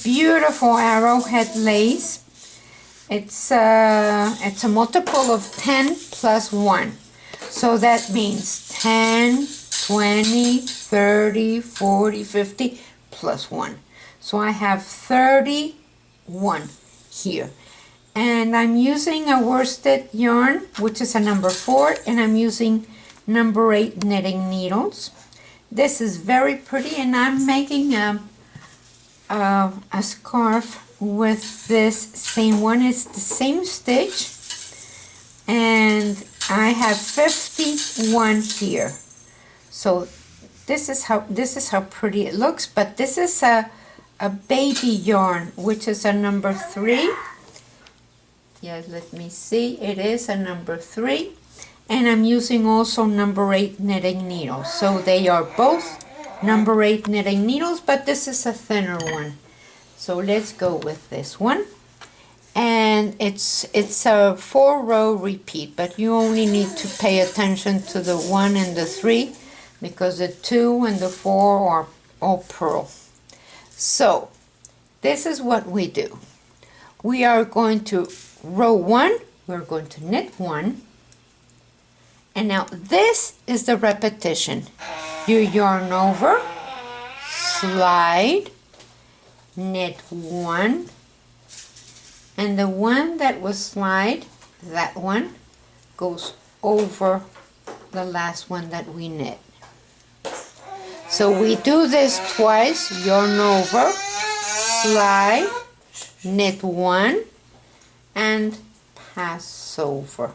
beautiful Arrowhead lace. It's a multiple of 10 plus 1. So that means 10, 20, 30, 40, 50 plus 1. So I have 31 here. And I'm using a worsted yarn, which is a number 4, and I'm using number 8 knitting needles. This is very pretty, and I'm making a scarf with this same one. It's the same stitch, and I have 51 here. So this is how pretty it looks. But this is a baby yarn, which is a number 3. Yes, let me see. It is a number 3. And I'm using also number 8 knitting needles. So they are both number 8 knitting needles, but this is a thinner one. So let's go with this one. And it's a 4-row repeat, but you only need to pay attention to the 1 and the 3 because the 2 and the 4 are all purl. So this is what we do. We are going to row 1, we're going to knit 1, and now this is the repetition. You yarn over, slide, knit 1, and the one that was slide, that one, goes over the last one that we knit. So we do this twice, yarn over, slide, knit 1, and pass over.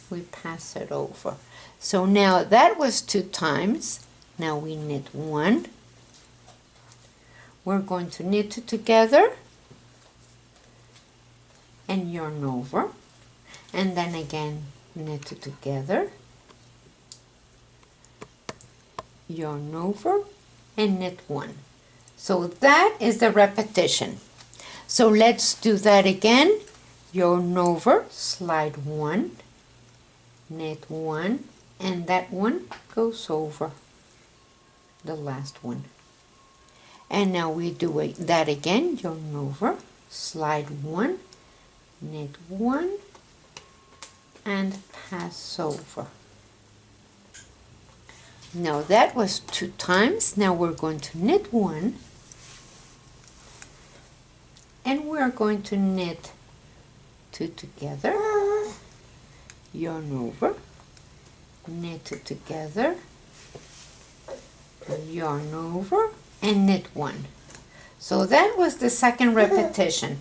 We pass it over. So now that was 2 times. Now we knit 1. We're going to knit it together and yarn over, and then again knit it together, yarn over, and knit 1. So that is the repetition. So let's do that again. Yarn over, slide 1, knit 1, and that one goes over the last one. And now we do that again. Yarn over, slide 1, knit 1, and pass over. Now that was 2 times. Now we're going to knit 1, and we're going to knit 2 together, yarn over, knit 2 together, yarn over, and knit 1. So that was the second repetition.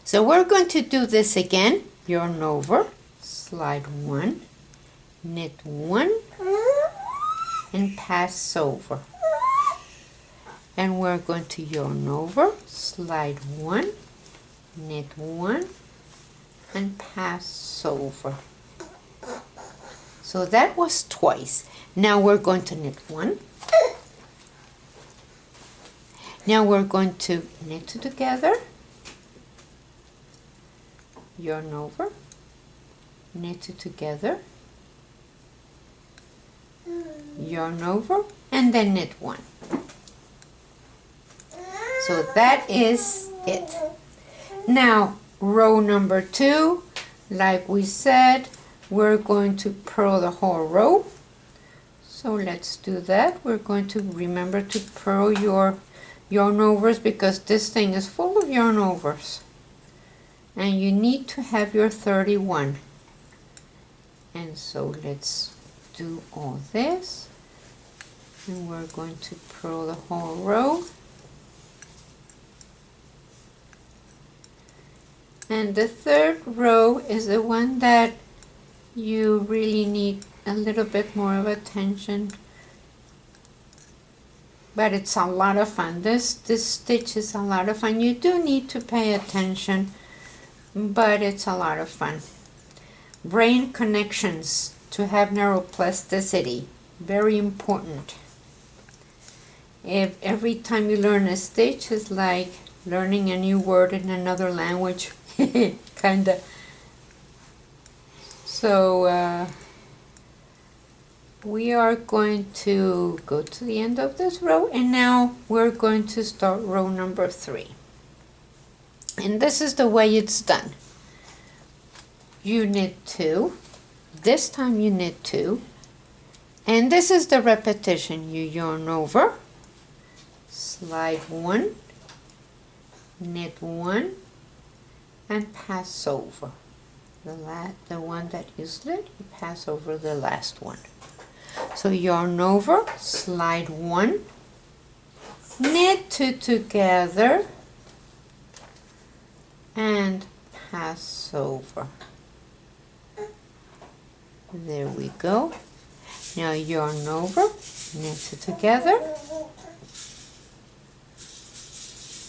So we're going to do this again. Yarn over, slide 1, knit 1, and pass over. And we're going to yarn over, slide 1, knit 1, and pass over. So that was twice. Now we're going to knit 1. Now we're going to knit 2 together, yarn over, knit 2 together, yarn over, and then knit 1. So that is it. Now row number 2, like we said, we're going to purl the whole row. So let's do that. We're going to remember to purl your yarn overs because this thing is full of yarn overs. And you need to have your 31. And so let's do all this. And we're going to purl the whole row. And the third row is the one that you really need a little bit more of attention. But it's a lot of fun. This stitch is a lot of fun. You do need to pay attention, but it's a lot of fun. Brain connections to have neuroplasticity. Very important. If every time you learn a stitch is like learning a new word in another language, kinda. So we are going to go to the end of this row, and now we're going to start row number 3. And this is the way it's done. You knit 2, this time you knit 2, and this is the repetition. You yarn over, slide 1, knit 1, and pass over. The one that you slid, you pass over the last one. So yarn over, slide 1, knit 2 together, and pass over. There we go. Now yarn over, knit 2 together,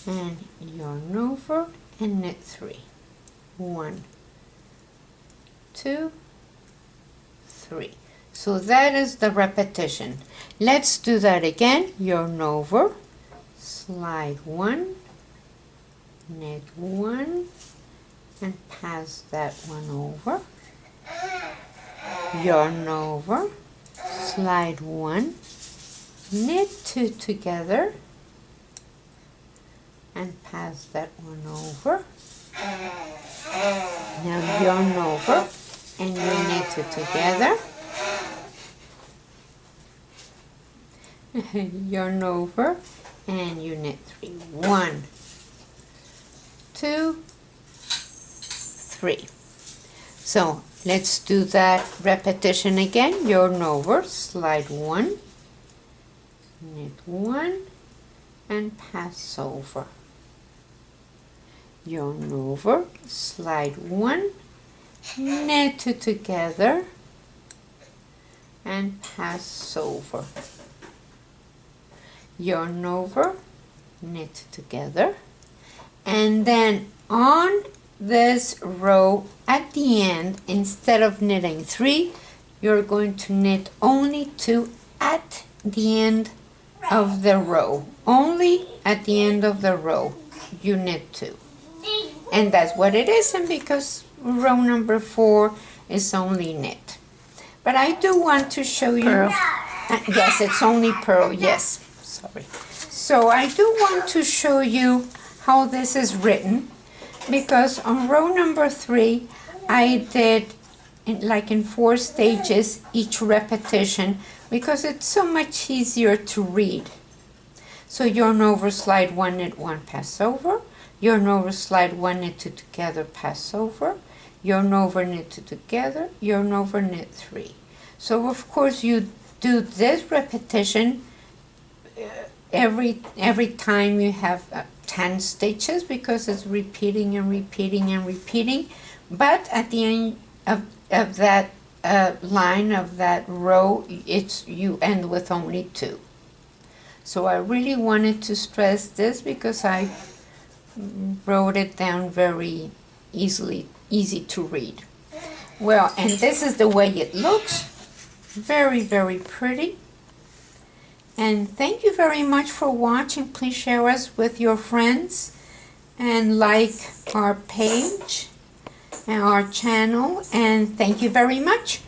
and yarn over and knit 3. 1, 2, 3. So that is the repetition. Let's do that again. Yarn over, slide 1, knit 1, and pass that one over. Yarn over, slide 1, knit 2 together, and pass that one over. Now yarn over, and you knit 2 together. Yarn over, and you knit 3. 1, 2, 3. So let's do that repetition again. Yarn over, slide 1, knit 1, and pass over. Yarn over, slide 1, knit 2 together, and pass over. Yarn over, knit together, and then on this row at the end, instead of knitting 3, you're going to knit only 2 at the end of the row. Only at the end of the row you knit 2. And that's what it is, and because row number 4 is only knit. But I do want to show you, yes, it's only purl, yes, sorry. So I do want to show you how this is written, because on row number 3 I did like in 4 stages each repetition, because it's so much easier to read. So yarn over, slide 1, knit 1, pass over. Yarn over, slide 1, knit 2 together, pass over. Yarn over, knit 2 together, yarn over, knit 3. So of course you do this repetition every time you have 10 stitches, because it's repeating and repeating and repeating. But at the end of that line of that row, you end with only 2. So I really wanted to stress this, because I wrote it down very easy to read. Well, and this is the way it looks. Very, very pretty. And thank you very much for watching. Please share us with your friends and like our page and our channel. And thank you very much.